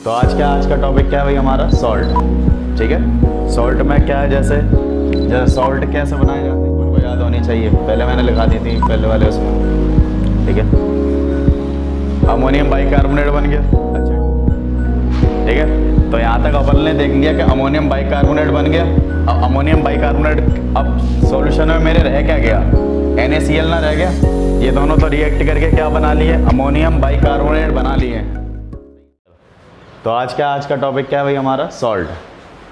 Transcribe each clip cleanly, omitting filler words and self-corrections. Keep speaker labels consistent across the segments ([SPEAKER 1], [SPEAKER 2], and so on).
[SPEAKER 1] आज का टॉपिक क्या है भाई हमारा सॉल्ट। ठीक है, सॉल्ट में क्या है, जैसे सॉल्ट कैसे बनाए जाते हैं उनको याद होनी चाहिए। पहले मैंने लिखा दी थी पहले वाले उसमें। ठीक है, अमोनियम बाइकार्बोनेट बन गया। अच्छा ठीक है, तो यहाँ तक अपन ने देख लिया कि अमोनियम बाइकार्बोनेट बन गया। अब अमोनियम बाइकार्बोनेट अब सॉल्यूशन में मेरे रह क्या गया, NaCl ना रह गया। ये दोनों तो रिएक्ट करके क्या बना लिए, अमोनियम बाइकार्बोनेट बना लिए। तो आज का टॉपिक क्या है भाई हमारा सॉल्ट।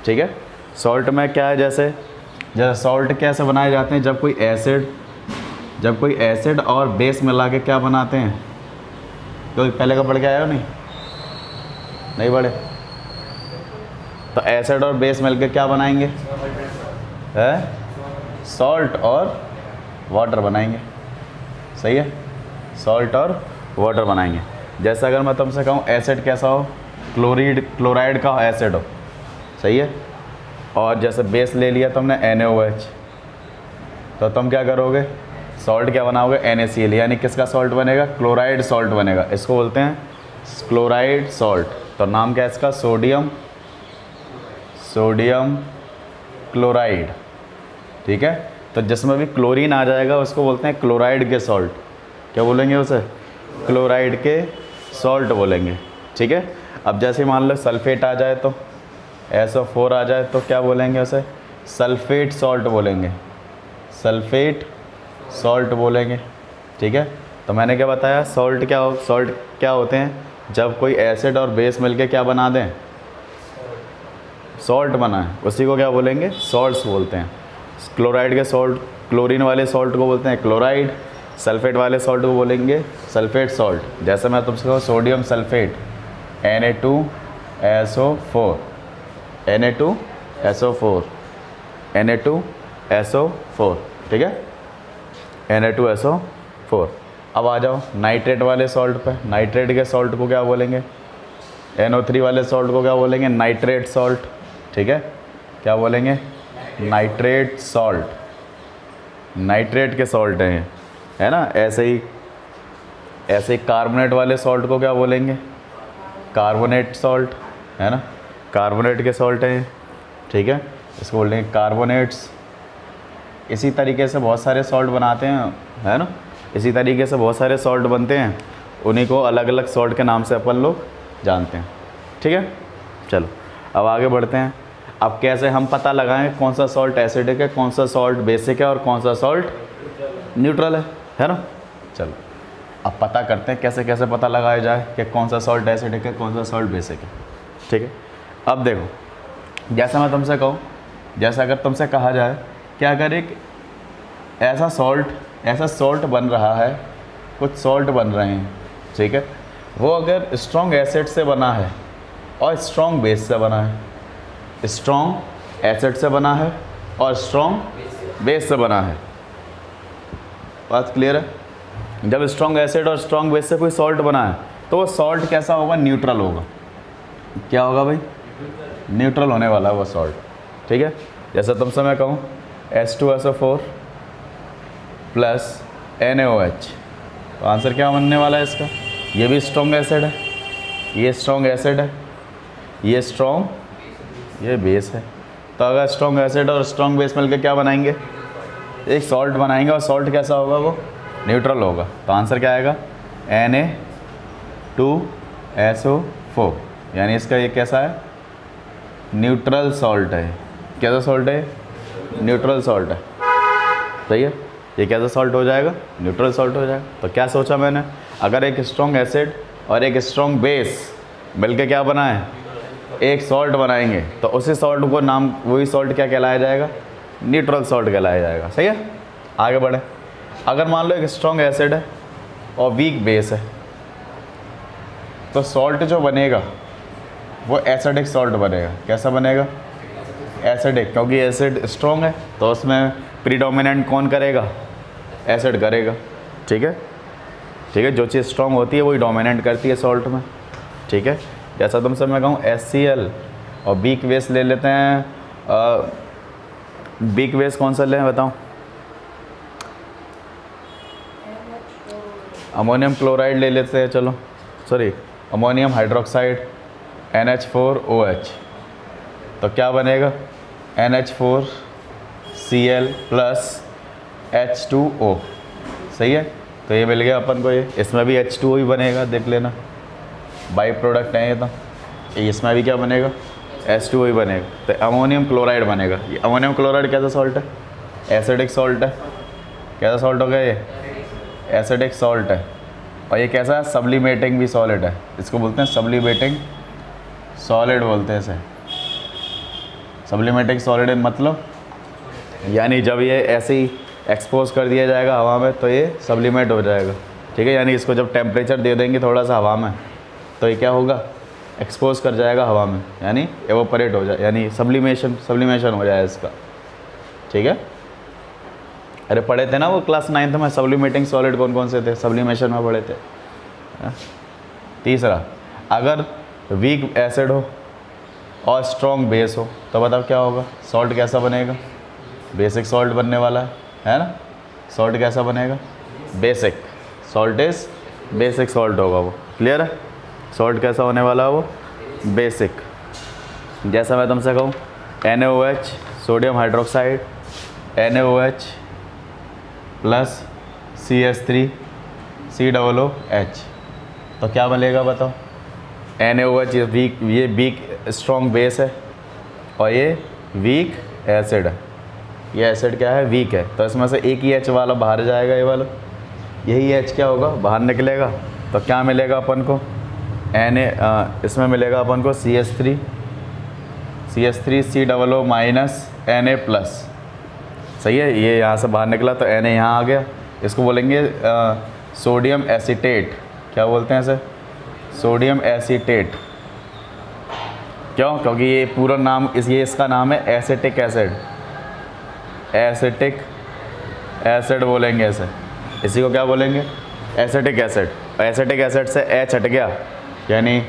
[SPEAKER 1] ठीक है, सॉल्ट में क्या है, जैसे सॉल्ट कैसे बनाए जाते हैं, जब कोई एसिड और बेस मिला के क्या बनाते हैं। तो पहले का पढ़ के आया हो नहीं पढ़े, तो एसिड और बेस मिलकर क्या बनाएंगे, है सॉल्ट और वाटर बनाएंगे। सही है, सॉल्ट और वाटर बनाएंगे। जैसे अगर मैं तुमसे कहूँ एसिड कैसा हो, क्लोराइड का एसिड हो। सही है, और जैसे बेस ले लिया तुमने NaOH, तो तुम क्या करोगे, सॉल्ट क्या बनाओगे, NaCl, यानी किसका सॉल्ट बनेगा, क्लोराइड सॉल्ट बनेगा। इसको बोलते हैं क्लोराइड सॉल्ट। तो नाम क्या है इसका, सोडियम क्लोराइड। ठीक है, तो जिसमें भी क्लोरीन आ जाएगा उसको बोलते हैं क्लोराइड के सॉल्ट। क्या बोलेंगे उसे, क्लोराइड के सॉल्ट बोलेंगे। ठीक है, अब जैसे मान लो सल्फेट आ जाए, तो SO4 आ जाए, तो क्या बोलेंगे उसे, सल्फेट सॉल्ट बोलेंगे, सल्फेट सॉल्ट बोलेंगे। ठीक है, तो मैंने क्या बताया, सॉल्ट क्या होते हैं, जब कोई एसिड और बेस मिलके क्या बना दें, सॉल्ट बनाए, उसी को क्या बोलेंगे, सॉल्ट्स बोलते हैं। क्लोराइड के सॉल्ट, क्लोरीन वाले सॉल्ट को बोलते हैं क्लोराइड, सल्फेट वाले सॉल्ट को बोलेंगे सल्फेट सॉल्ट। जैसे मैं तुमसे कहूँ sodium sulphate, Na2SO4, Na2SO4, Na2SO4। ठीक है, Na2SO4। अब आ जाओ नाइट्रेट वाले सॉल्ट पे। नाइट्रेट के सॉल्ट को क्या बोलेंगे, NO3 वाले सॉल्ट को क्या बोलेंगे, नाइट्रेट सॉल्ट। ठीक है, क्या बोलेंगे, नाइट्रेट सॉल्ट। नाइट्रेट के सॉल्ट हैं, है ना। ऐसे ही कार्बोनेट वाले सॉल्ट को क्या बोलेंगे, कार्बोनेट सॉल्ट, है ना, कार्बोनेट के सॉल्ट हैं। ठीक है, इसको बोलते हैं कार्बोनेट्स। इसी तरीके से बहुत सारे सॉल्ट बनाते हैं, है ना, इसी तरीके से बहुत सारे सॉल्ट बनते हैं, उन्हीं को अलग अलग सॉल्ट के नाम से अपन लोग जानते हैं। ठीक है, चलो अब आगे बढ़ते हैं। अब कैसे हम पता लगाएं कौन सा सॉल्ट एसिडिक है, कौन सा सॉल्ट बेसिक है और कौन सा सॉल्ट न्यूट्रल है ना। चलो अब पता करते हैं कैसे कैसे पता लगाया जाए कि कौन सा सॉल्ट एसिडिक है, कौन सा सॉल्ट बेसिक है। ठीक है, अब देखो, जैसा मैं तुमसे कहूँ, जैसा अगर तुमसे कहा जाए कि अगर एक ऐसा सॉल्ट बन रहा है, कुछ सॉल्ट बन रहे हैं, ठीक है, वो अगर स्ट्रॉन्ग एसिड से बना है और स्ट्रॉन्ग बेस से बना है, स्ट्रॉन्ग एसिड से बना है और स्ट्रॉन्ग बेस से बना है, बात क्लियर है। जब स्ट्रॉन्ग एसिड और स्ट्रॉन्ग बेस से कोई सॉल्ट बना है तो वो सॉल्ट कैसा होगा, न्यूट्रल होगा। क्या होगा भाई, न्यूट्रल होने वाला है वो सॉल्ट। ठीक है, जैसे तुमसे मैं कहूँ H2SO4 प्लस NaOH, तो आंसर क्या बनने वाला है इसका, ये भी स्ट्रॉन्ग एसिड है, ये स्ट्रॉन्ग एसिड है, ये बेस है। तो अगर स्ट्रॉन्ग एसिड और स्ट्रॉन्ग बेस मिलकर क्या बनाएंगे, एक सॉल्ट बनाएंगे, और सॉल्ट कैसा होगा, वो न्यूट्रल होगा। तो आंसर क्या आएगा, Na2SO4, यानी इसका ये कैसा है, न्यूट्रल सॉल्ट है। कैसा सॉल्ट है, न्यूट्रल सॉल्ट है। सही है, ये कैसा सॉल्ट हो जाएगा, न्यूट्रल सॉल्ट हो जाएगा। तो क्या सोचा मैंने, अगर एक स्ट्रॉन्ग एसिड और एक स्ट्रॉन्ग बेस मिलकर क्या बनाए, एक सॉल्ट बनाएंगे, तो उसी सॉल्ट को नाम, वही सॉल्ट क्या कहलाया जाएगा, न्यूट्रल सॉल्ट कहलाया जाएगा। सही है, आगे बढ़े। अगर मान लो एक स्ट्रॉन्ग एसिड है और वीक बेस है, तो सॉल्ट जो बनेगा वो एसिडिक सॉल्ट बनेगा। कैसा बनेगा, एसिडिक, क्योंकि एसिड स्ट्रॉन्ग है तो उसमें प्रीडोमिनेंट कौन करेगा, एसिड करेगा। ठीक है, जो चीज़ स्ट्रॉन्ग होती है वही डोमिनेंट करती है सॉल्ट में। ठीक है, जैसा तुमसे मैं कहूँ HCl और वीक बेस ले लेते हैं, वीक बेस कौन सा लें बताओ, अमोनियम क्लोराइड ले लेते हैं, चलो सॉरी अमोनियम हाइड्रोक्साइड, NH4OH, तो क्या बनेगा NH4Cl प्लस H2O, सही है। तो ये मिल गया अपन को, ये इसमें भी H2O ही बनेगा, देख लेना बाई प्रोडक्ट है ये, तो इसमें भी क्या बनेगा H2O ही बनेगा। तो अमोनियम क्लोराइड बनेगा। ये अमोनियम क्लोराइड कैसा सॉल्ट है, एसिडिक सॉल्ट है। कैसा सॉल्ट हो गया ये, एसिडिक सॉल्ट है। और ये कैसा है, सब्लिमेटिंग भी सॉलिड है, इसको बोलते हैं सब्लिमेटिंग सॉलिड बोलते हैं इसे। सब्लिमेटिंग सॉलिड मतलब यानी जब ये ऐसे ही एक्सपोज कर दिया जाएगा हवा में तो ये सब्लिमेट हो जाएगा, ठीक है। यानी इसको जब टेम्परेचर दे देंगे थोड़ा सा हवा में तो ये क्या होगा, एक्सपोज कर जाएगा हवा में, यानी एवोपरेट हो जाए, यानी सब्लिमेशन हो जाए इसका, ठीक है। अरे पढ़े थे ना वो क्लास 9th में, सब्लिमेटिंग सॉलिड कौन कौन से थे, सब्लिमेशन में पढ़े थे। तीसरा, अगर वीक एसिड हो और स्ट्रॉन्ग बेस हो तो बताओ क्या होगा, सॉल्ट कैसा बनेगा, बेसिक सॉल्ट बनने वाला है ना। सॉल्ट कैसा बनेगा, basic. Salt is basic salt होगा वो, क्लियर है। सॉल्ट कैसा होने वाला है वो, बेसिक। जैसा मैं तुमसे कहूँ NaOH sodium hydroxide, NaOH plus CH3COOH, तो क्या बनेगा बताओ। NaOH ये वीक स्ट्रॉन्ग बेस है और ये वीक एसिड है। ये एसिड क्या है, वीक है, तो इसमें से एक ही H वाला बाहर जाएगा, ये वाला, यही H क्या होगा, बाहर निकलेगा। तो क्या मिलेगा अपन को, इसमें मिलेगा अपन को CH3COO माइनस Na प्लस, सही है। ये यहाँ से बाहर निकला तो Na यहाँ आ गया, इसको बोलेंगे सोडियम एसीटेट। क्या बोलते हैं इसे, सोडियम एसीटेट। क्यों, क्योंकि ये पूरा नाम ये इसका नाम है एसिटिक एसिड। एसिटिक एसिड बोलेंगे इसे, इसी को क्या बोलेंगे, एसिटिक एसिड। एसिटिक एसिड से H हट गया, यानी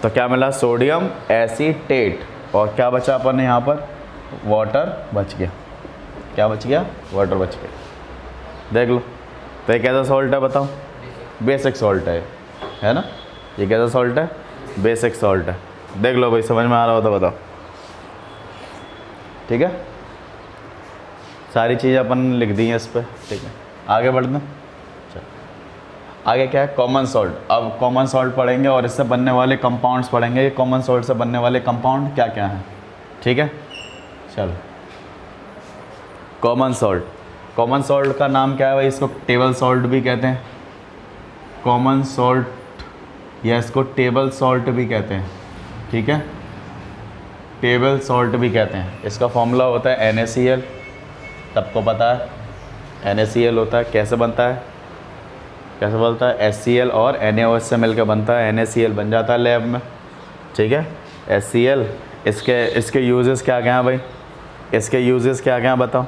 [SPEAKER 1] तो क्या मिला, सोडियम एसीटेट। और क्या बचा अपन यहाँ पर, वाटर बच गया। क्या बच गया, वाटर बच गया। देख लो, तो ये कैसा सॉल्ट है बताओ, बेसिक सॉल्ट है ना। ये कैसा सॉल्ट है, बेसिक सॉल्ट है। देख लो भाई, समझ में आ रहा हो तो बताओ, ठीक है। सारी चीज़ें अपन लिख दी हैं इस पर, ठीक है। आगे बढ़ते हैं, चलो आगे क्या है, कॉमन सॉल्ट। अब कॉमन सॉल्ट पढ़ेंगे और इससे बनने वाले कंपाउंड्स पढ़ेंगे। ये कॉमन सॉल्ट से बनने वाले कंपाउंड क्या क्या हैं, ठीक है। चलो, कॉमन सॉल्ट। कॉमन सॉल्ट का नाम क्या है भाई, इसको टेबल सॉल्ट भी कहते हैं, कॉमन सॉल्ट, या इसको टेबल सॉल्ट भी कहते हैं, ठीक है। टेबल सॉल्ट भी कहते हैं। इसका फॉर्मूला होता है NaCl, सबको पता है NaCl होता है। कैसे बनता है, कैसे बनता है, HCl और NaOH से मिलकर बनता है, NaCl बन जाता है लैब में, ठीक है। HCl, इसके यूजेस क्या क्या हैं भाई, इसके यूजेस क्या क्या हैं बताओ।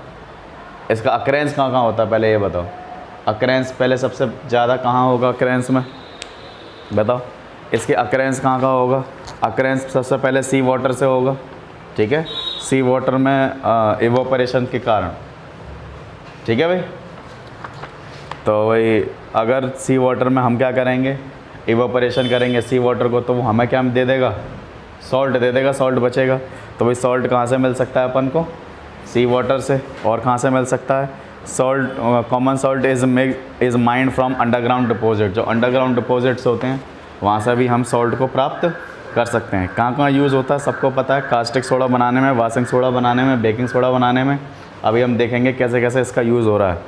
[SPEAKER 1] इसका अक्रेंस कहाँ कहाँ होता है, पहले ये बताओ। अक्रेंस पहले सबसे ज़्यादा कहाँ होगा, अक्रेंस में बताओ। इसके अक्रेंस कहाँ कहाँ होगा, अक्रेंस सबसे पहले सी वाटर से होगा, ठीक है। सी वाटर में इवोपरेशन के कारण, ठीक है भाई। तो भाई अगर सी वाटर में हम क्या करेंगे, इवोपरेशन करेंगे सी वाटर को, तो वो हमें क्या दे देगा, सॉल्ट दे देगा, सॉल्ट बचेगा। तो भाई सॉल्ट कहाँ से मिल सकता है अपन को, सी वाटर से। और कहाँ से मिल सकता है salt, common salt is mind from underground deposit. जो अंडरग्राउंड डिपॉजिट्स होते हैं वहाँ से भी हम सॉल्ट को प्राप्त कर सकते हैं। कहाँ कहाँ यूज़ होता है सबको पता है, कास्टिक सोडा बनाने में, वाशिंग सोडा बनाने में, बेकिंग सोडा बनाने में। अभी हम देखेंगे कैसे कैसे इसका यूज़ हो रहा है,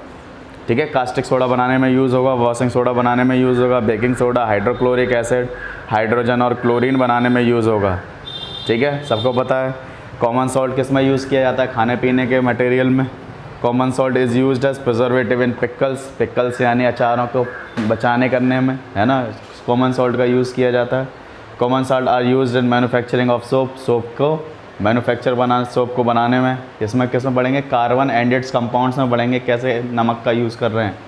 [SPEAKER 1] ठीक है। कास्टिक सोडा बनाने में यूज़ होगा, वॉशिंग सोडा बनाने में यूज़ होगा, baking soda, hydrochloric acid, hydrogen और क्लोरीन बनाने में यूज़ होगा, ठीक है, सबको पता है। कॉमन सॉल्ट किस में यूज़ किया जाता है, खाने पीने के मटेरियल में। Common salt is used as preservative in pickles, pickles यानी अचारों को बचाने करने में, है ना, कॉमन सॉल्ट का यूज़ किया जाता है। Common salt are used in manufacturing of soap, soap को सोप को बनाने में। इसमें किस में पढ़ेंगे, कार्बन एंड इट्स कंपाउंड्स में पढ़ेंगे कैसे नमक का यूज़ कर रहे हैं।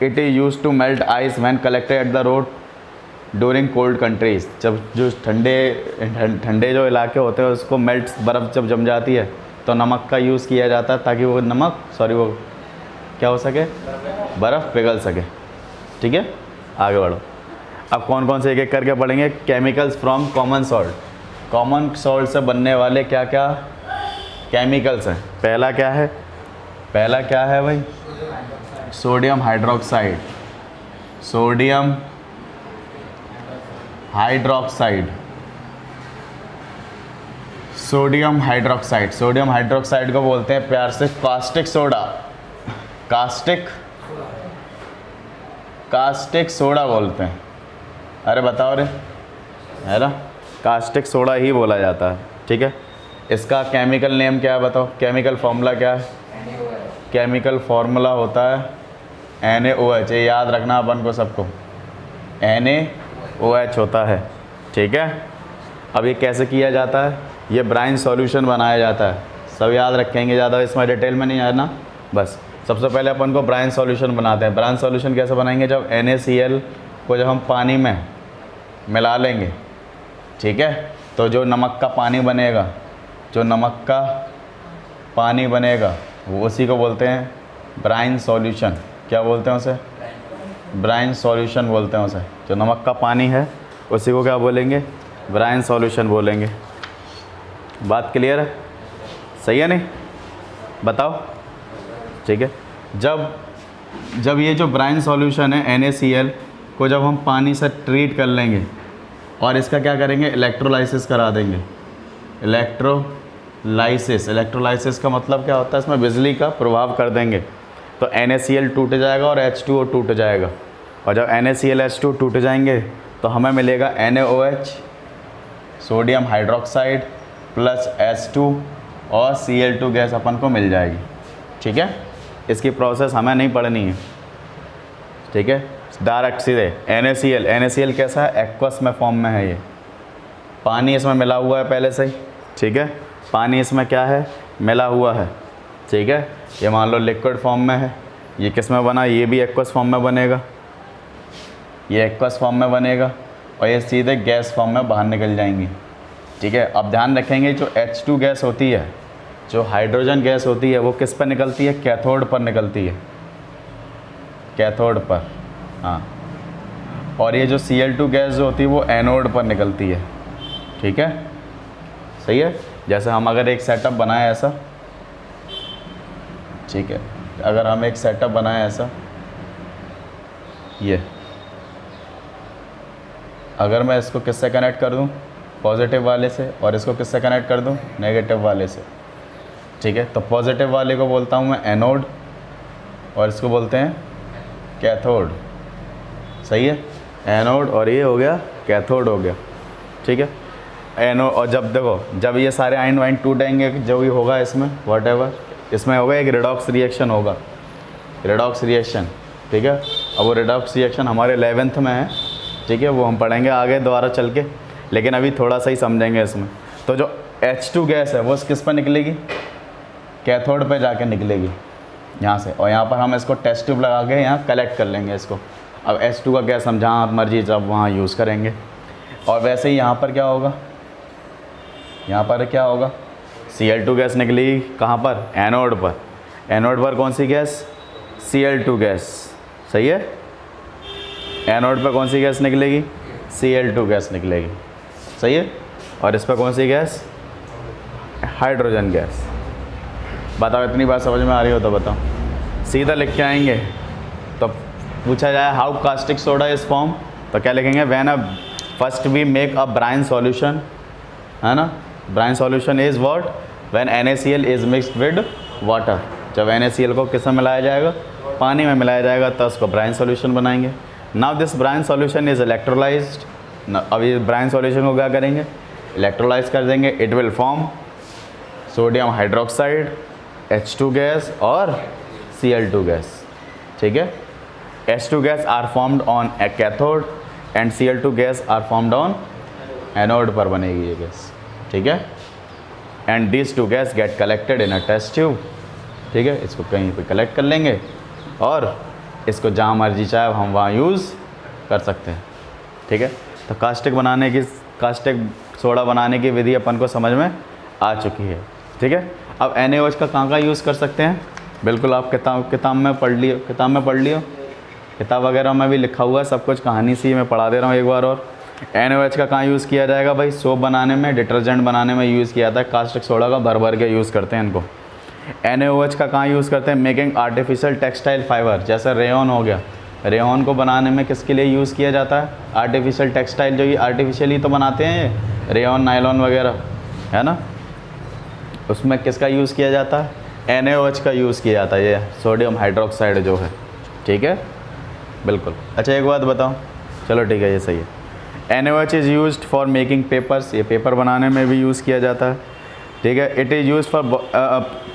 [SPEAKER 1] It is use to melt ice when collected at the road during cold countries. जब जो ठंडे जो इलाके होते हैं उसको मेल्ट, बर्फ़ जब जम जाती है तो नमक का यूज़ किया जाता है ताकि वो वो क्या हो सके, बर्फ़ पिघल सके, ठीक है। आगे बढ़ो। अब कौन कौन से एक एक करके पढ़ेंगे। Chemicals from common salt, common salt से बनने वाले क्या क्या केमिकल्स हैं। पहला क्या है, पहला क्या है भाई, sodium hydroxide, sodium hydroxide, sodium hydroxide. Sodium hydroxide को बोलते हैं प्यार से कास्टिक सोडा, कास्टिक सोडा बोलते हैं। अरे बताओ रे, है ना, कास्टिक सोडा ही बोला जाता है, ठीक है। इसका केमिकल नेम क्या है बताओ, केमिकल फॉर्मूला क्या है। केमिकल फॉर्मूला होता है NaOH, ये याद रखना अपन को सबको, NaOH होता है, ठीक है। अब ये कैसे किया जाता है, ये ब्राइन सॉल्यूशन बनाया जाता है, सब याद रखेंगे, ज़्यादा इसमें डिटेल में नहीं आना। बस सबसे पहले अपन को ब्राइन सॉल्यूशन बनाते हैं। ब्राइन सॉल्यूशन कैसे बनाएंगे, जब NaCl को जब हम पानी में मिला लेंगे, ठीक है, तो जो नमक का पानी बनेगा, जो नमक का पानी बनेगा वो उसी को बोलते हैं ब्राइन सॉल्यूशन। क्या बोलते हैं उसे, ब्राइन सॉल्यूशन बोलते हैं उसे। जो नमक का पानी है उसी को क्या बोलेंगे, ब्राइन सॉल्यूशन बोलेंगे। बात क्लियर है, सही है नहीं, बताओ, ठीक है। जब ये जो ब्राइन सॉल्यूशन है NaCl को जब हम पानी से ट्रीट कर लेंगे और इसका क्या करेंगे, इलेक्ट्रोलाइसिस करा देंगे। इलेक्ट्रोलाइसिस का मतलब क्या होता है, इसमें बिजली का प्रभाव कर देंगे तो NaCl टूट जाएगा और H2O टूट जाएगा। और जब NaCl H2 टूट जाएंगे तो हमें मिलेगा NaOH, sodium hydroxide plus H2 और Cl2 गैस अपन को मिल जाएगी, ठीक है। इसकी प्रोसेस हमें नहीं पढ़नी है, ठीक है, डायरेक्ट सीधे NaCl कैसा है, एक्वस में फॉर्म में है, ये पानी इसमें मिला हुआ है पहले से ही, ठीक है, पानी इसमें क्या है, मिला हुआ है, ठीक है। ये मान लो लिक्विड फॉर्म में है, ये किस में बना, ये भी एक्वस फॉर्म में बनेगा, ये एक्वस फॉर्म में बनेगा और ये सीधे गैस फॉर्म में बाहर निकल जाएंगी, ठीक है। अब ध्यान रखेंगे जो H2 गैस होती है, जो हाइड्रोजन गैस होती है, वो किस पर निकलती है, कैथोड पर निकलती है, कैथोड पर, हाँ। और ये जो Cl2 गैस जो होती है वो एनोड पर निकलती है, ठीक है, सही है। जैसे हम अगर एक सेटअप बनाएं ऐसा, ठीक है, अगर हम एक सेटअप बनाएं ऐसा, ये अगर मैं इसको किससे कनेक्ट कर दूं, पॉजिटिव वाले से, और इसको किससे कनेक्ट कर दूं, नेगेटिव वाले से, ठीक है। तो पॉजिटिव वाले को बोलता हूं मैं एनोड और इसको बोलते हैं कैथोड, सही है, एनोड और ये हो गया कैथोड हो गया, ठीक है। एनोड, और जब देखो जब ये सारे आयन वाइन टूटेंगे, जो भी होगा इसमें व्हाटएवर, इसमें होगा एक रिडॉक्स रिएक्शन होगा, रिडॉक्स रिएक्शन, ठीक है। अब वो रिडॉक्स रिएक्शन हमारे 11th में है, ठीक है, वो हम पढ़ेंगे आगे दोबारा चल के, लेकिन अभी थोड़ा सा ही समझेंगे इसमें। तो जो H2 गैस है वो किस पर निकलेगी, कैथोड पे जाके निकलेगी यहाँ से, और यहाँ पर हम इसको टेस्ट ट्यूब लगा के यहाँ कलेक्ट कर लेंगे इसको। अब H2 का गैस हम जहाँ मर्जी जब वहाँ यूज़ करेंगे। और वैसे ही यहाँ पर क्या होगा, यहाँ पर क्या होगा, Cl2 गैस निकलेगी कहाँ पर, एनोड पर। एनोड पर कौन सी गैस, Cl2 गैस, सही है। एनोड पर कौन सी गैस निकलेगी, Cl2 गैस निकलेगी, सही है। और इस पर कौन सी गैस, हाइड्रोजन गैस। बताओ इतनी बात समझ में आ रही हो तो बताओ, सीधा लिख के आएंगे। तो पूछा जाए how caustic soda is form, तो क्या लिखेंगे, when a first we make a brine solution, है ना, brine solution is what, when NaCl is mixed with water. जब NaCl को किस में मिलाया जाएगा, पानी में मिलाया जाएगा, तो उसको ब्राइन सॉल्यूशन बनाएंगे। Now this Bryan solution is electrolysed. अब ये ब्राइन सॉल्यूशन को क्या करेंगे, इलेक्ट्रोलाइज कर देंगे। It will form sodium hydroxide, H2 gas और Cl2 गैस, ठीक है। H2 gas are formed on a cathode and Cl2 gas are formed on anode पर बनेगी ये गैस, ठीक है। And this two gas get collected in a test tube, ठीक है। इसको कहीं पे कलेक्ट कर लेंगे और इसको जहाँ मर्जी चाहे हम वहाँ यूज़ कर सकते हैं, ठीक है। तो कास्टिक सोडा बनाने की विधि अपन को समझ में आ चुकी है, ठीक है। अब NaOH का कहाँ यूज़ कर सकते हैं, बिल्कुल आप किताब में पढ़ लियो, किताब वगैरह में भी लिखा हुआ है सब कुछ, कहानी सी मैं पढ़ा दे रहा हूँ एक बार और। NaOH का कहाँ यूज़ किया जाएगा भाई? सोप बनाने में, डिटर्जेंट बनाने में यूज़ किया जाता है। कास्टिक सोडा का भर भर के यूज़ करते हैं इनको। NaOH का कहाँ यूज़ करते हैं? मेकिंग आर्टिफिशियल टेक्सटाइल फाइबर, जैसे रेयन हो गया, रेयन को बनाने में किसके लिए यूज़ किया जाता है? आर्टिफिशियल टेक्सटाइल, जो ये आर्टिफिशियली तो बनाते हैं ये रेयन, नायलॉन वगैरह, है ना, उसमें किसका यूज़ किया जाता है? NaOH का यूज़ किया जाता है, ये सोडियम हाइड्रोक्साइड जो है, ठीक है, बिल्कुल। अच्छा एक बात बताओ, चलो ठीक है, ये सही है। NaOH is used for making papers, ये पेपर बनाने में भी यूज़ किया जाता है, ठीक है। It is use for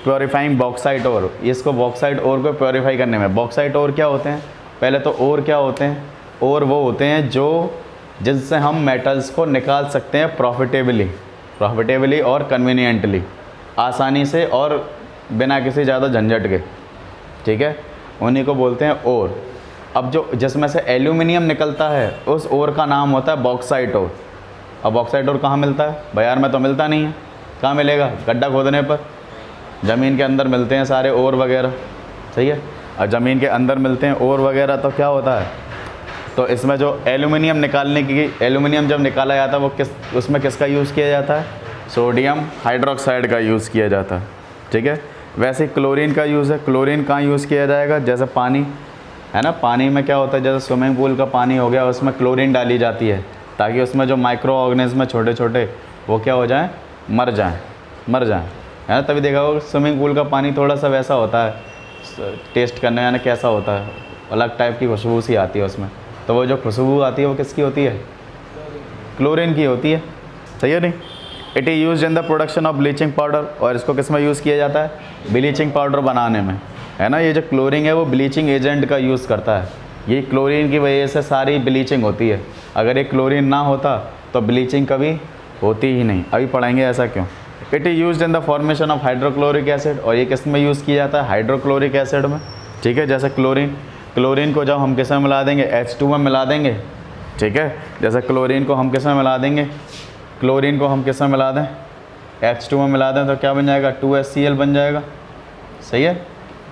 [SPEAKER 1] purifying bauxite ore, इसको बॉक्साइट ओर को प्योरीफाई करने में। बॉक्साइट ओर क्या होते हैं? पहले तो ओर क्या होते हैं? ओर वो होते हैं जो जिनसे हम मेटल्स को निकाल सकते हैं प्रॉफिटेबली और कन्वीनियंटली, आसानी से और बिना किसी ज़्यादा झंझट के, ठीक है, उन्हीं को बोलते हैं ओर। अब जो जिसमें से एल्यूमिनियम निकलता है उस ओर का नाम होता है बॉक्साइट ओर। अब बॉक्साइट ओर कहाँ मिलता है? बाजार में तो मिलता नहीं है, कहाँ मिलेगा? गड्ढा खोदने पर, ज़मीन के अंदर मिलते हैं सारे ओर वगैरह, सही है। और ज़मीन के अंदर मिलते हैं ओर वगैरह, तो क्या होता है, तो इसमें जो एल्यूमिनियम निकालने की, एल्यूमिनियम जब निकाला जाता है वो उसमें किसका यूज़ किया जाता है? सोडियम हाइड्रोक्साइड का यूज़ किया जाता है, ठीक है। वैसे क्लोरीन का यूज़ है, क्लोरीन कहाँ यूज़ किया जाएगा? जैसे पानी है ना, पानी में क्या होता है, जैसे स्विमिंग पूल का पानी हो गया, उसमें क्लोरीन डाली जाती है ताकि उसमें जो माइक्रो ऑर्गेनिज्म छोटे छोटे वो क्या हो जाएं? मर जाएं, है ना। तभी देखा होगा स्विमिंग पूल का पानी थोड़ा सा वैसा होता है, टेस्ट करने यानी कैसा होता है, अलग टाइप की खुशबू सी आती है उसमें, तो वो जो खुशबू आती है वो किसकी होती है? क्लोरीन की होती है, सही है नहीं। It is use in the production of bleaching powder, और इसको किस में यूज़ किया जाता है? ब्लीचिंग पाउडर बनाने में, है ना। ये जो क्लोरीन है वो ब्लीचिंग एजेंट का यूज़ करता है, ये क्लोरीन की वजह से सारी ब्लीचिंग होती है। अगर ये क्लोरीन ना होता तो ब्लीचिंग कभी होती ही नहीं। अभी पढ़ेंगे ऐसा क्यों। It is use in the formation of hydrochloric acid, और ये किस में यूज़ किया जाता है? हाइड्रोक्लोरिक एसिड में, ठीक है। जैसे क्लोरीन को जब हम किस में मिला देंगे? H2 में मिला देंगे, ठीक है। जैसे क्लोरीन को हम किस में मिला देंगे? क्लोरीन को हम किस में मिला दें? H2 में मिला दें तो क्या बन जाएगा? 2HCl बन जाएगा, सही है,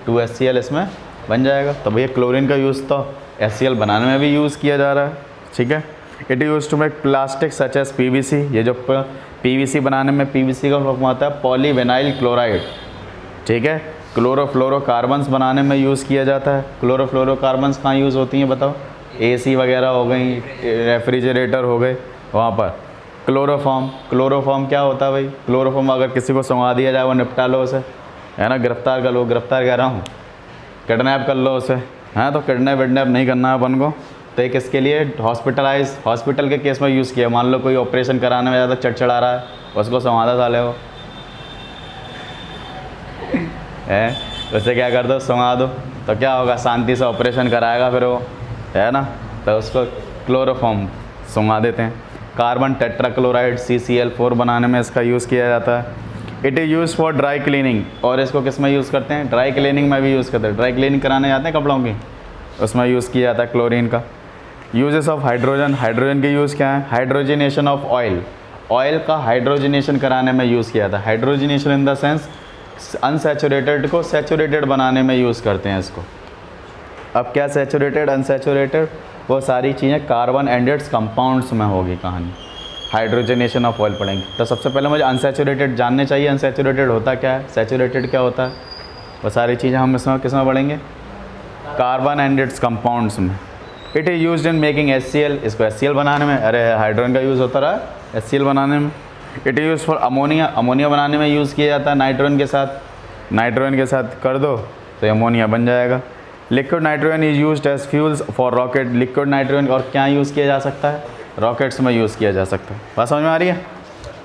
[SPEAKER 1] 2HCl इसमें बन जाएगा। तो भैया क्लोरीन का यूज़ तो HCl बनाने में भी यूज़ किया जा रहा है, ठीक है। It use to make plastic such as PVC, ये जो PVC बनाने में PVC का फॉर्म आता है पॉलीविनाइल क्लोराइड, ठीक है। क्लोरोफ्लोरोकार्बन्स बनाने में यूज़ किया जाता है। क्लोरोफ्लोरोकार्बन्स कहाँ यूज़ होती हैं बताओ? AC वगैरह हो गई, रेफ्रिजरेटर हो गए, वहाँ पर। क्लोरोफॉर्म क्या होता है भाई? क्लोरोफॉर्म अगर किसी को सुंघा दिया जाए वो निपटा लो उसे, है ना, गिरफ्तार कर लो, गिरफ्तार कह रहा हूँ, किडनैप कर लो उसे, हाँ, तो किडनैप नहीं करना है अपन को। तो ये किसके लिए? हॉस्पिटल के केस में यूज़ किया। मान लो कोई ऑपरेशन कराने में ज़्यादा चढ़ रहा है, उसको संवादा साले हो है, उसे क्या कर दो? संवा दो, तो क्या होगा? शांति से ऑपरेशन कराएगा फिर वो, है ना। तो उसको क्लोरोफॉर्म संवा देते हैं। कार्बन टेट्राक्लोराइड CCl4 बनाने में इसका यूज़ किया जाता है। It is use for dry cleaning, और इसको किस में यूज़ करते हैं? ड्राई क्लीनिंग में भी यूज़ करते हैं। ड्राई क्लीनिंग कराने जाते हैं कपड़ों की, उसमें यूज़ किया जाता है क्लोरीन का। यूजेस ऑफ हाइड्रोजन के यूज़ क्या है? हाइड्रोजनेशन ऑफ ऑयल का हाइड्रोजनेशन कराने में यूज़ किया जाता है। Hydrogenation in the sense unsaturated को सैचुरेटेड बनाने में यूज़ करते हैं इसको। अब क्या सैचुरेटेड अनसैचुरेटेड, वो सारी चीज़ें कार्बन एंड इट्स कंपाउंड्स में होगी कहानी। हाइड्रोजनेशन ऑफ ऑयल पढ़ेंगे तो सबसे पहले मुझे अनसैचुरेटेड जानने चाहिए। अनसैचुरेटेड होता क्या है, सैचुरेटेड क्या होता है, वो सारी चीज़ें हम इसमें किस में पढ़ेंगे? कार्बन एंड इट्स कंपाउंड्स में। It is used in making HCl, इसको HCl बनाने में, अरे हाइड्रोजन का यूज़ होता रहा HCl बनाने में। It is use for ammonia बनाने में यूज़ किया जाता है। नाइट्रोजन के साथ कर दो तो अमोनिया बन जाएगा। Liquid nitrogen is used as fuels for rocket. Liquid nitrogen और क्या यूज़ किया जा सकता है? रॉकेट्स में यूज़ किया जा सकता है। बात समझ में आ रही है?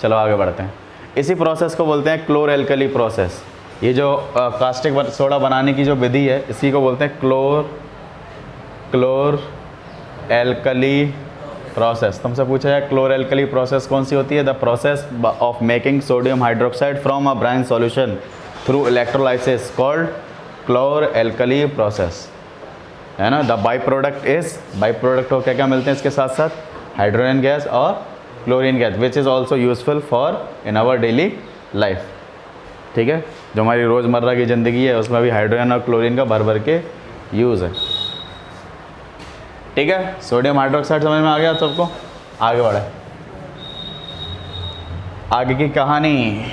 [SPEAKER 1] चलो आगे बढ़ते हैं। इसी प्रोसेस को बोलते हैं क्लोर एल्कली प्रोसेस। ये जो कास्टिक सोडा बनाने की जो विधि है इसी को बोलते हैं क्लोर एल्कली प्रोसेस। तुमसे पूछा जाए क्लोर एल्कली प्रोसेस कौन सी होती है? The process of making sodium hydroxide from a brine solution through electrolysis called chlor alkali process, है ना। द बाई प्रोडक्ट को क्या क्या मिलते हैं इसके साथ साथ? हाइड्रोजन गैस और chlorine gas, which is also useful for in our daily life, ठीक है। जो हमारी रोज़मर्रा की ज़िंदगी है उसमें भी हाइड्रोजन और क्लोरीन का भर भर के यूज़ है। ठीक है, सोडियम हाइड्रोक्साइड समझ में आ गया सबको। आगे बढ़े, आगे की कहानी।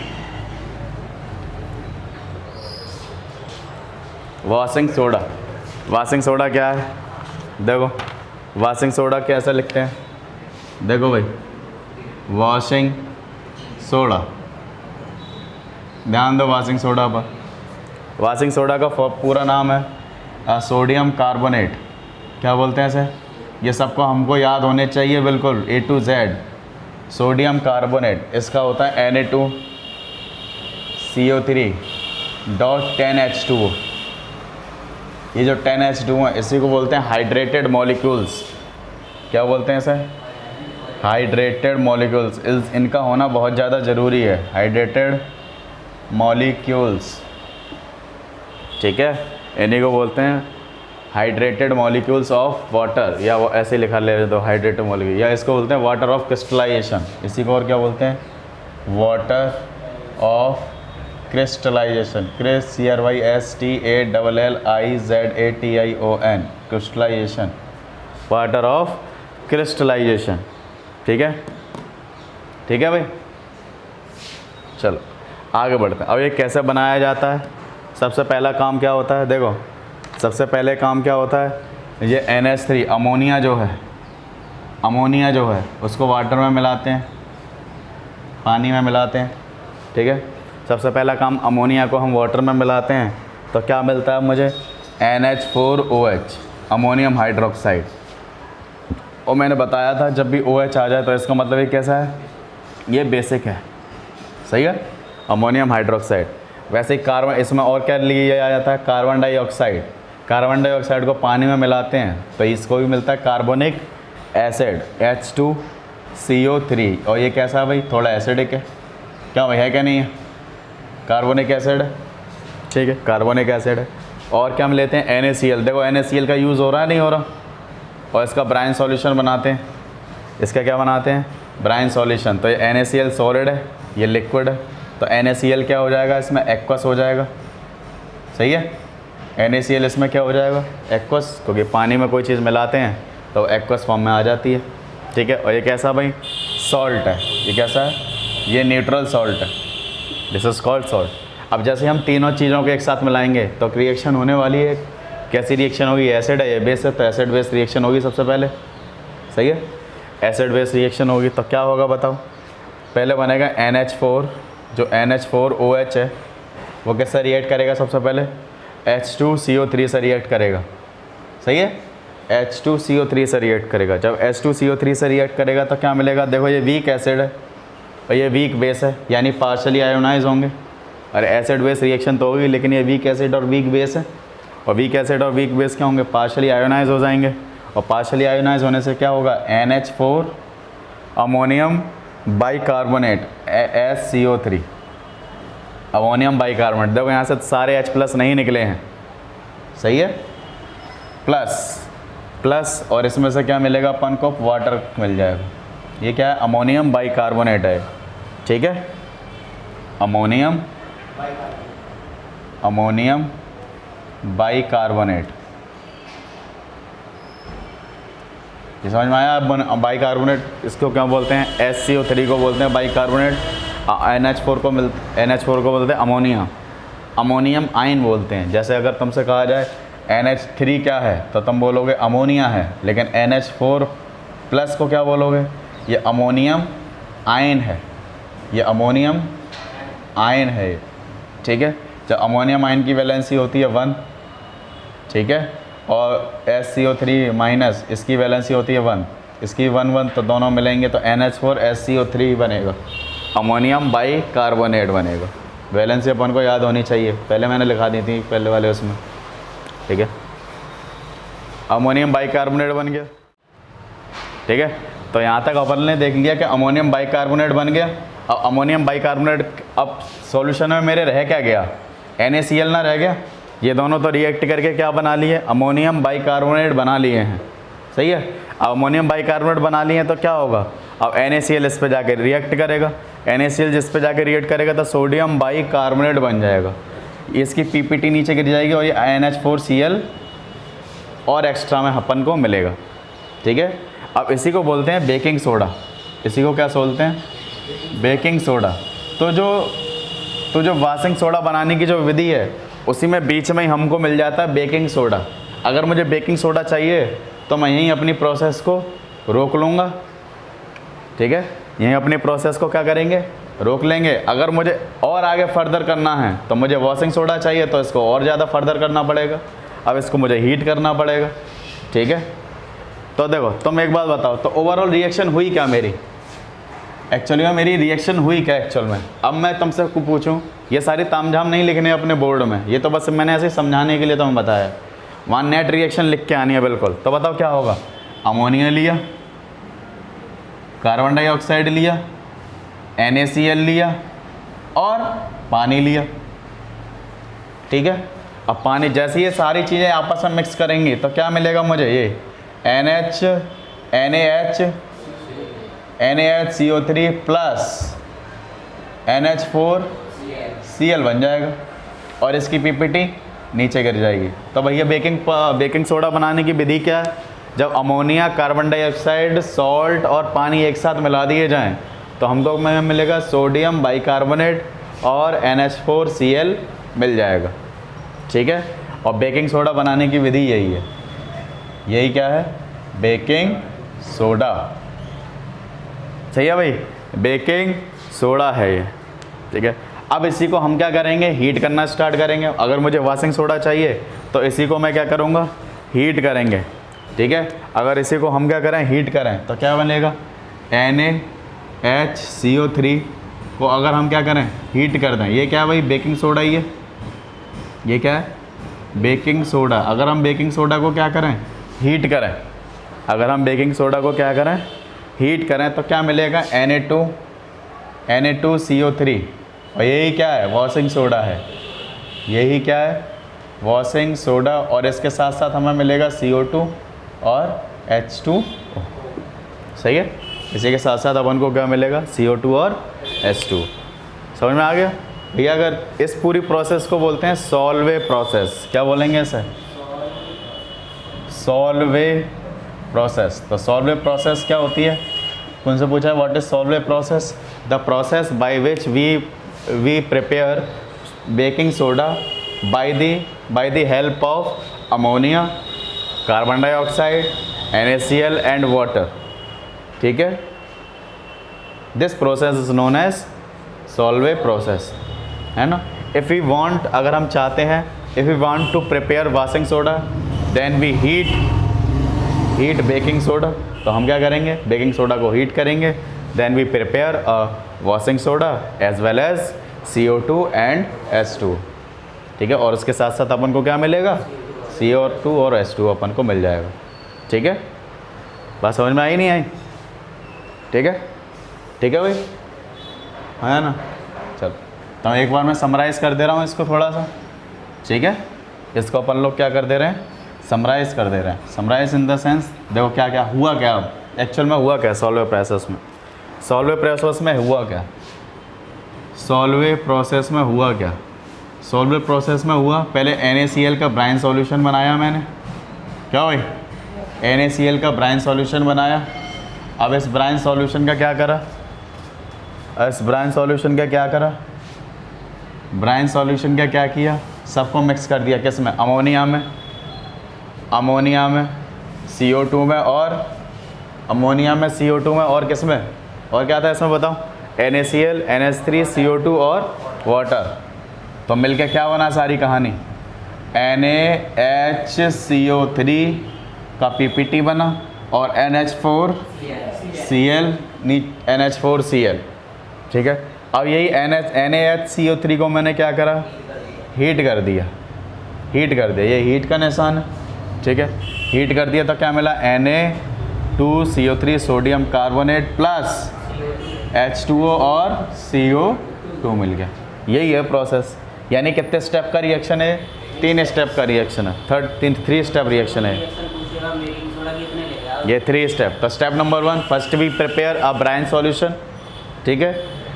[SPEAKER 1] Washing soda. वॉशिंग सोडा क्या है, देखो वॉशिंग सोडा कैसे लिखते हैं, देखो भाई वॉशिंग सोडा, ध्यान दो वॉशिंग सोडा पर। वॉशिंग सोडा का पूरा नाम है सोडियम कार्बोनेट। क्या बोलते हैं इसे, ये सबको हमको याद होने चाहिए बिल्कुल A to Z। Sodium carbonate, इसका होता है Na2CO3.10H2O। ये जो 10H2O है इसी को बोलते हैं हाइड्रेटेड मॉलिक्यूल्स। क्या बोलते हैं इसे, हाइड्रेटेड मॉलिक्यूल्स। इनका होना बहुत ज़्यादा ज़रूरी है, हाइड्रेटेड मॉलिक्यूल्स, ठीक है। इन्हीं को बोलते हैं हाइड्रेटेड मॉलिक्यूल्स ऑफ वाटर, या वो ऐसे लिखा ले तो हाइड्रेटेड मॉलिक्यूल, या इसको बोलते हैं वाटर ऑफ क्रिस्टलाइजेशन। इसी को और क्या बोलते हैं, water of crystallisation. CRYSTALLIZATION, crystallisation, water of crystallisation, ठीक है। ठीक है भाई, चलो आगे बढ़ते हैं। अब ये कैसे बनाया जाता है, सबसे पहला काम क्या होता है, देखो सबसे पहले काम क्या होता है, ये NH3 अमोनिया जो है, अमोनिया जो है उसको वाटर में मिलाते हैं, पानी में मिलाते हैं, ठीक है। सबसे पहला काम अमोनिया को हम वाटर में मिलाते हैं तो क्या मिलता है मुझे, NH4OH, अमोनियम हाइड्रोक्साइड। और मैंने बताया था जब भी OH आ जाए तो इसका मतलब ये कैसा है, ये बेसिक है, सही है, अमोनियम हाइड्रोक्साइड। वैसे ही कार्बन, इसमें और क्या लिया जाता है, कार्बन डाइऑक्साइड। कार्बन डाइऑक्साइड को पानी में मिलाते हैं तो इसको भी मिलता है कार्बोनिक एसिड H2CO3। और ये कैसा है भाई, थोड़ा एसिडिक है, क्या भाई है क्या नहीं है, कार्बोनिक एसिड है, ठीक है, कार्बोनिक एसिड है। और क्या हम लेते हैं NaCl, देखो NaCl का यूज़ हो रहा है नहीं हो रहा, और इसका ब्राइन सॉल्यूशन बनाते हैं, इसका क्या बनाते हैं, ब्राइन सॉल्यूशन। तो ये NaCl सॉलिड है, ये लिक्विड है, तो NaCl क्या हो जाएगा, इसमें एक्वस हो जाएगा, सही है। NaCl इसमें क्या हो जाएगा, एक्वस, क्योंकि पानी में कोई चीज़ मिलाते हैं तो एक्वस फॉर्म में आ जाती है, ठीक है। और ये कैसा भाई, सॉल्ट है, ये कैसा है, ये न्यूट्रल सॉल्ट है, दिस इज कॉल्ड सॉल्ट। अब जैसे हम तीनों चीज़ों को एक साथ मिलाएंगे तो रिएक्शन होने वाली है, कैसी रिएक्शन होगी, एसिड है, ये बेस है, तो एसिड बेस रिएक्शन होगी सबसे पहले, सही है, एसिड बेस रिएक्शन होगी। तो क्या होगा बताओ, पहले बनेगा NH4, जो NH4OH है वो किससे रिएक्ट करेगा, सबसे पहले H2CO3 से रिएक्ट करेगा, सही है, H2CO3 से रिएक्ट करेगा। जब H2CO3 से रिएक्ट करेगा तो क्या मिलेगा, देखो ये वीक एसिड है और ये वीक बेस है, यानी पार्शली आयोनाइज होंगे। अरे एसिड बेस रिएक्शन तो होगी, लेकिन ये वीक एसिड और वीक बेस है, और वीक एसिड और वीक बेस क्या होंगे, पार्शली आयोनाइज हो जाएंगे। और पार्शली आयोनाइज होने से क्या होगा, NH4 ammonium bicarbonate HCO3, ammonium bicarbonate. देखो यहाँ से सारे H+ नहीं निकले हैं, सही है, प्लस और इसमें से क्या मिलेगा अपन को, वाटर मिल जाएगा। ये क्या है, अमोनियम बाइकार्बोनेट है, ठीक है, अमोनियम बाइकार्बोनेट। ये समझ में आया, बाइकार्बोनेट इसको क्या बोलते हैं, HCO3 को बोलते हैं बाइकार्बोनेट। NH4 को बोलते हैं अमोनिया, अमोनियम आयन बोलते हैं। जैसे अगर तुमसे कहा जाए NH3 क्या है तो तुम बोलोगे अमोनिया है, लेकिन NH4+ को क्या बोलोगे, ये अमोनियम आयन है, ये अमोनियम आयन है, ठीक है। जब अमोनियम आयन की वैलेंसी होती है 1, ठीक है, और HCO3- इसकी वैलेंसी होती है 1, इसकी 1 तो दोनों मिलेंगे तो NH4 HCO3 बनेगा, अमोनियम बाइकार्बोनेट बनेगा। वैलेंसी अपन को याद होनी चाहिए, पहले मैंने लिखा दी थी पहले वाले उसमें, ठीक है, अमोनियम बाइकार्बोनेट बन गया, ठीक है। तो यहाँ तक अपन ने देख लिया कि अमोनियम बाइकार्बोनेट बन गया। अब अमोनियम बाइकार्बोनेट, अब सॉल्यूशन में मेरे रह क्या गया, NaCl ना रह गया, ये दोनों तो रिएक्ट करके क्या बना लिए, अमोनियम बाइकार्बोनेट बना लिए हैं, सही है। अब अमोनियम बाइकार्बोनेट बना लिए हैं तो क्या होगा, अब NaCl इस पे जाके रिएक्ट करेगा, NaCl जिस पे जाके रिएक्ट करेगा तो सोडियम बाइकार्बोनेट बन जाएगा, इसकी PPT नीचे गिर जाएगी और ये NH4Cl और एक्स्ट्रा में अपन को मिलेगा, ठीक है। अब इसी को बोलते हैं बेकिंग सोडा। इसी को क्या बोलते हैं? Baking soda. तो जो वॉशिंग सोडा बनाने की जो विधि है उसी में बीच में ही हमको मिल जाता है बेकिंग सोडा। अगर मुझे बेकिंग सोडा चाहिए तो मैं यहीं अपनी प्रोसेस को रोक लूँगा, ठीक है। यहीं अपनी प्रोसेस को क्या करेंगे? रोक लेंगे। अगर मुझे और आगे फर्दर करना है तो मुझे वॉशिंग सोडा चाहिए तो इसको और ज़्यादा फर्दर करना पड़ेगा। अब इसको मुझे हीट करना पड़ेगा, ठीक है। तो देखो तुम एक बात बताओ, तो ओवरऑल रिएक्शन हुई क्या मेरी? एक्चुअली में मेरी रिएक्शन हुई क्या एक्चुअल में? अब मैं तुमसे पूछूं, ये सारी तामझाम नहीं लिखने अपने बोर्ड में, ये तो बस मैंने ऐसे समझाने के लिए तुम्हें बताया। वहाँ नेट रिएक्शन लिख के आनी है बिल्कुल। तो बताओ क्या होगा? अमोनिया लिया, कार्बन डाइऑक्साइड लिया, NaCl लिया और पानी लिया, ठीक है। अब पानी जैसे ये सारी चीज़ें आपस में मिक्स करेंगी तो क्या मिलेगा मुझे? ये NaHCO3 प्लस NH4Cl बन जाएगा और इसकी पीपीटी नीचे गिर जाएगी। तो भैया बेकिंग सोडा बनाने की विधि क्या है? जब अमोनिया, कार्बन डाइऑक्साइड, सॉल्ट और पानी एक साथ मिला दिए जाएं तो हमको मिलेगा सोडियम बाइकार्बोनेट और NH4Cl मिल जाएगा, ठीक है। और बेकिंग सोडा बनाने की विधि यही है। यही क्या है? Baking soda. सही है भाई, बेकिंग सोडा है ये, ठीक है। अब इसी को हम क्या करेंगे? हीट करना स्टार्ट करेंगे। अगर मुझे वॉशिंग सोडा चाहिए तो इसी को मैं क्या करूँगा? हीट करेंगे, ठीक है। अगर इसी को हम क्या करें? हीट करें तो क्या बनेगा? NaHCO3 को अगर हम क्या करें? हीट कर दें, ये क्या है भाई? बेकिंग सोडा ही है। ये क्या है? Baking soda. अगर हम बेकिंग सोडा को क्या करें? हीट करें। अगर हम बेकिंग सोडा को क्या करें? हीट करें तो क्या मिलेगा? Na2CO3 और यही क्या है? वॉशिंग सोडा है। यही क्या है? Washing soda. और इसके साथ साथ हमें मिलेगा CO2 और H2O। सही है। इसी के साथ साथ अपन को क्या मिलेगा? CO2 और H2। समझ में आ गया भैया? अगर इस पूरी प्रोसेस को बोलते हैं सॉल्वे प्रोसेस। क्या बोलेंगे इसे? Solvay process. तो सॉल्वे प्रोसेस क्या होती है? उनसे पूछा है what is Solvay process? The process by which we prepare baking soda by the help of ammonia, carbon dioxide, NaCl and water, ठीक है। This process is known as Solvay process, है ना। इफ़ वी वांट, अगर हम चाहते हैं, if we want to prepare washing soda then we heat baking soda. तो हम क्या करेंगे? बेकिंग सोडा को हीट करेंगे, then we prepare a washing soda as well as CO2 and H2, ठीक है। और उसके साथ साथ अपन को क्या मिलेगा? CO2 और H2 अपन को मिल जाएगा, ठीक है। बात समझ में आई नहीं आई? ठीक है, ठीक है भाई, है ना। चल तो एक बार मैं समराइज़ कर दे रहा हूँ इसको थोड़ा सा, ठीक है। इसको अपन लोग क्या कर दे रहे हैं? समराइज़ कर दे रहे हैं। समराइज़ इन द सेंस, देखो क्या क्या हुआ, क्या अब एक्चुअल में हुआ क्या सॉल्वे प्रोसेस में? सॉल्वे प्रोसेस में हुआ क्या? सॉल्वे प्रोसेस में हुआ क्या? सॉल्वे प्रोसेस में हुआ, पहले NaCl का ब्राइन सॉल्यूशन बनाया मैंने। क्या भाई? NaCl का ब्राइन सॉल्यूशन बनाया। अब इस ब्राइन सॉल्यूशन का क्या करा? ब्राइन सॉल्यूशन का क्या किया? सबको मिक्स कर दिया। किस में? अमोनिया में, CO2 में, और अमोनिया में, CO2 में, और किस में? और क्या था इसमें बताओ? NaCl, NH3, CO2 और वाटर। तो मिलके क्या बना सारी कहानी? NaHCO3 का PPT बना और NH4Cl, ठीक है। अब यही NaHCO3 को मैंने क्या करा? हीट कर दिया। ये हीट का निशान है, ठीक है। हीट कर दिया तो क्या मिला? Na2CO3 sodium carbonate plus H2O और CO2 मिल गया। यही है प्रोसेस। यानी कितने स्टेप का रिएक्शन है? 3 स्टेप का रिएक्शन है। 3 स्टेप रिएक्शन है ये, 3 स्टेप। तो step number 1, first we prepare a brine solution, ठीक है।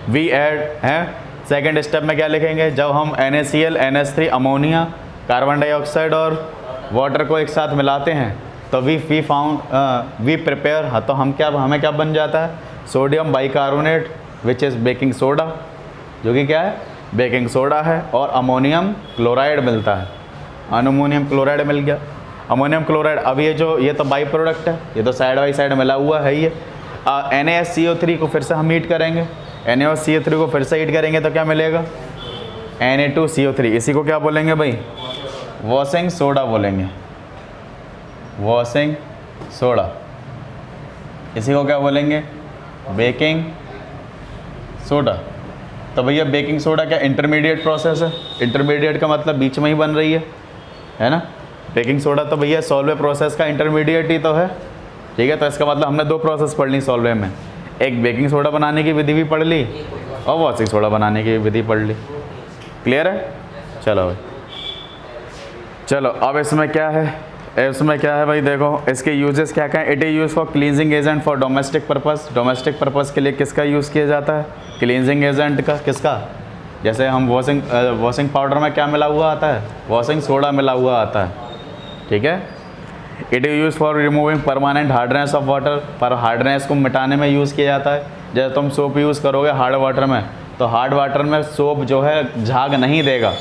[SPEAKER 1] वी ऐड है। सेकेंड स्टेप में क्या लिखेंगे? जब हम NaCl, NH3, ammonia, carbon dioxide और वाटर को एक साथ मिलाते हैं तो वी प्रिपेयर, हाँ तो हमें क्या बन जाता है, sodium bicarbonate which is baking soda, जो कि क्या है, बेकिंग सोडा है, और अमोनियम क्लोराइड मिलता है, अमोनियम क्लोराइड मिल गया। अमोनियम क्लोराइड, अब ये तो बाई प्रोडक्ट है, ये तो साइड बाई साइड मिला हुआ है ये। NaCO3 को फिर से हम हीट करेंगे, NaCO3 को फिर से हीट करेंगे तो क्या मिलेगा, Na2CO3, इसी को क्या बोलेंगे भाई, वॉशिंग सोडा बोलेंगे, वॉशिंग सोडा, इसी को क्या बोलेंगे, बेकिंग सोडा। तो भैया बेकिंग सोडा क्या इंटरमीडिएट प्रोसेस है, इंटरमीडिएट का मतलब बीच में ही बन रही है ना। बेकिंग सोडा तो भैया सॉल्वे प्रोसेस का इंटरमीडिएट ही तो है, ठीक है। तो इसका मतलब हमने दो प्रोसेस पढ़ ली सॉल्वे में, एक बेकिंग सोडा बनाने की विधि भी पढ़ ली और वॉशिंग सोडा बनाने की विधि पढ़ ली। क्लियर है? चलो भाई, चलो अब इसमें क्या है भाई, देखो इसके यूजेस क्या क्या है। It is use for cleansing agent for domestic purpose, domestic purpose के लिए किसका यूज़ किया जाता है, क्लींजिंग एजेंट का, किसका, जैसे हम वॉशिंग पाउडर में क्या मिला हुआ आता है, वॉशिंग सोडा मिला हुआ आता है, ठीक है। It is use for removing permanent hardness of water, पर हार्डनेस को मिटाने में यूज़ किया जाता है। जैसे तुम सोप यूज़ करोगे हार्ड वाटर में, तो हार्ड वाटर में सोप जो है झाग नहीं देगा,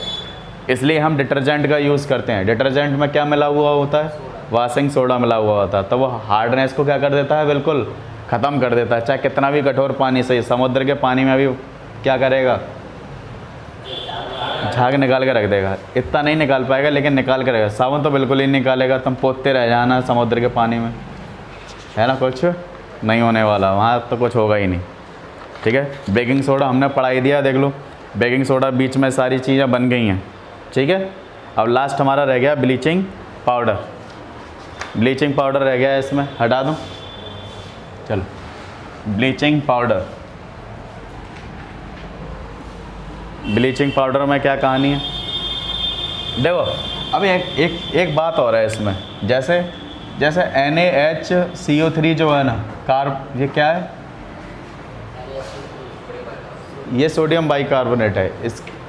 [SPEAKER 1] इसलिए हम डिटर्जेंट का यूज़ करते हैं। डिटर्जेंट में क्या मिला हुआ होता है, वॉशिंग सोडा मिला हुआ होता है, तो वो हार्डनेस को क्या कर देता है, बिल्कुल ख़त्म कर देता है। चाहे कितना भी कठोर पानी सही, समुद्र के पानी में भी क्या करेगा, झाग निकाल के रख देगा। इतना नहीं निकाल पाएगा लेकिन निकाल के रहेगा। साबुन तो बिल्कुल ही निकालेगा, तुम पोतते रह जाना समुद्र के पानी में, है ना, कुछ नहीं होने वाला वहाँ, तो कुछ होगा ही नहीं, ठीक है। बेकिंग सोडा हमने पढ़ाई दिया, देख लो बेकिंग सोडा, बीच में सारी चीज़ें बन गई हैं, ठीक है। अब लास्ट हमारा रह गया ब्लीचिंग पाउडर, ब्लीचिंग पाउडर रह गया है, इसमें हटा दूँ, चलो ब्लीचिंग पाउडर। ब्लीचिंग पाउडर में क्या कहानी है, देखो अब एक बात और है इसमें, जैसे NaHCO3 जो है ना, ये क्या है, ये सोडियम बाइकार्बोनेट है,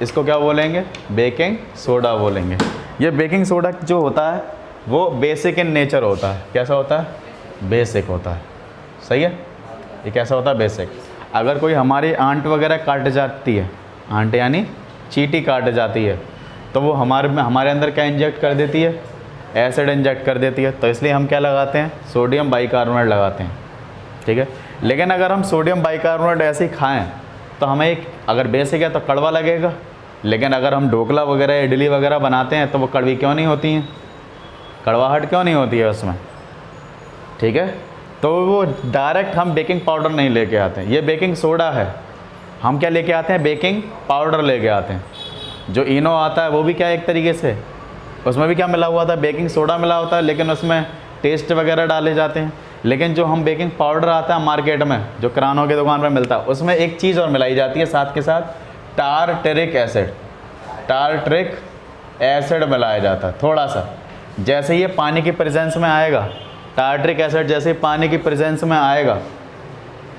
[SPEAKER 1] इसको क्या बोलेंगे, बेकिंग सोडा बोलेंगे। ये बेकिंग सोडा जो होता है वो बेसिक इन नेचर होता है, कैसा होता है, बेसिक होता है, सही है। ये कैसा होता है, बेसिक। अगर कोई हमारी आंट वगैरह काट जाती है, आंट यानी चींटी काट जाती है, तो वो हमारे अंदर क्या इंजेक्ट कर देती है, एसिड इंजेक्ट कर देती है, तो इसलिए हम क्या लगाते हैं, सोडियम बाइकार्बोनेट लगाते हैं, ठीक है। लेकिन अगर हम सोडियम बाइकार्बोनेट ऐसे ही खाएं तो हमें अगर बेसिक है तो कड़वा लगेगा, लेकिन अगर हम ढोकला वगैरह इडली वगैरह बनाते हैं तो वो कड़वी क्यों नहीं होती हैं, कड़वाहट क्यों नहीं होती है उसमें, ठीक है। तो वो डायरेक्ट हम बेकिंग पाउडर नहीं लेके आते हैं, ये बेकिंग सोडा है, हम क्या लेके आते हैं, बेकिंग पाउडर लेके आते हैं। जो इनो आता है वो भी क्या एक तरीके से, उसमें भी क्या मिला हुआ था, बेकिंग सोडा मिला होता है, लेकिन उसमें टेस्ट वगैरह डाले जाते हैं। लेकिन जो हम बेकिंग पाउडर आता है मार्केट में, जो किरानों की दुकान पर मिलता है, उसमें एक चीज़ और मिलाई जाती है साथ के साथ, टारटरिक एसिड, टारटरिक एसिड मिलाया जाता है थोड़ा सा। जैसे ये पानी की प्रेजेंस में आएगा, टारटरिक एसिड जैसे ही पानी की प्रेजेंस में आएगा,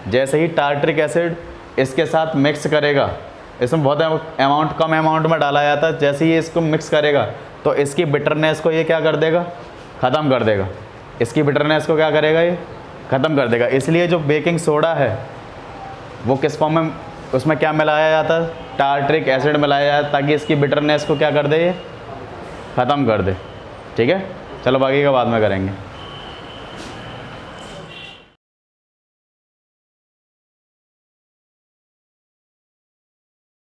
[SPEAKER 1] जैसे ही टारटरिक एसिड इसके साथ मिक्स करेगा, इसमें बहुत कम अमाउंट में डाला जाता है, जैसे ही इसको मिक्स करेगा तो इसकी बिटरनेस को ये क्या कर देगा, ख़त्म कर देगा। इसकी बिटरनेस को क्या करेगा, ये ख़त्म कर देगा। इसलिए जो बेकिंग सोडा है वो किस फॉर्म में, उसमें क्या मिलाया जाता है, टारटरिक एसिड मिलाया जाता है, ताकि इसकी बिटरनेस को क्या कर दे, ये ख़त्म कर दे, ठीक है। चलो बाकी का बाद में करेंगे।